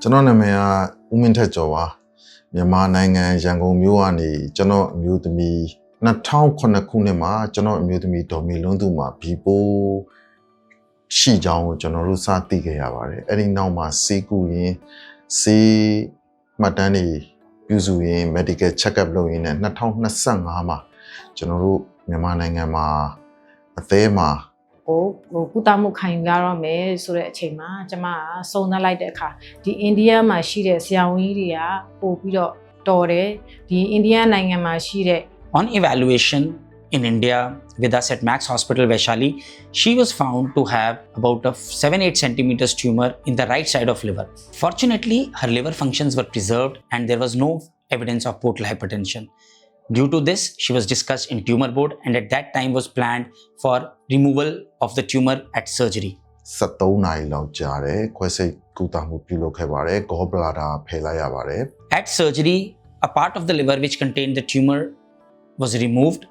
ကျွန်တော်နာမည်ကဦးမင်းထက်ကျော်ပါမြန်မာနိုင်ငံရန်ကုန်မြို့ကနေကျွန်တော်အမျိုးသမီး2009ခုနှစ်မှာကျွန်တော်အမျိုးသမီးဒေါ်မီလွန်းသူမှာဘီပိုးရှိကြောင်းကိုကျွန်တော်တို့စသိခဲ့ရပါတယ်အဲ့ဒီနောက်မှာစေကူရင်စေမှတ်တမ်းတွေပြုစုရင် medical check up လုပ်ရင်းနဲ့2025မှာကျွန်တော်တို့မြန်မာနိုင်ငံမှာအသေးမှာကုသမှုခံယူရတော့မယ်ဆိုတဲ့အချိန်မှာကျမကစုံစမ်းလိုက်တဲ့အခါဒီအိန္ဒိယမှာရှိတဲ့ဆရာဝန်ကြီးတွေကပို့ပြီးတော့တော်တယ်ဒီအိန္ဒိယနိုင်ငံမှာရှိတဲ့ On evaluation in India with us at Max Hospital Vaishali, she was found to have about a 7-8 centimeters tumor in the right side of liver. Fortunately, her liver functions were preserved and there was no evidence of portal hypertension. Due to this, she was discussed in tumor board and at that time was planned for removal of the tumor at surgery. 73နာရီလောက်ကြာတယ်ခွဲစိတ်ကုသမှုပြုလုပ်ခဲ့ပါတယ် gallbladder ဖယ်လိုက်ရပါတယ် At surgery, a part of the liver which contained the tumor was removed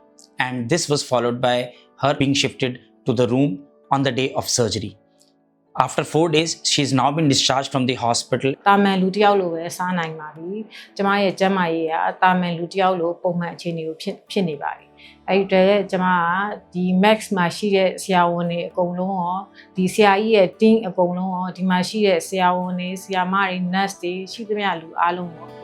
and this was followed by her being shifted to the room on the day of surgery. After 4 days, she has now been discharged from the hospital. တာမန်လူတစ်ယောက်လိုပဲစားနိုင်ပါပြီကျမရဲ့ကျန်းမာရေးကတာမန်လူတစ်ယောက်လိုပုံမှန်အခြေအနေကိုဖြစ်နေပါပြီအဲ့ဒီတည်းကျမကဒီ Max မှာရှိတဲ့ဆရာဝန်တွေအကုန်လုံးရောဒီဆရာကြီးရဲ့ team အကုန်လုံးရောဒီမှာရှိတဲ့ဆရာဝန်တွေဆရာမတွေ nurse တွေရှိသမျှလူအားလုံးရော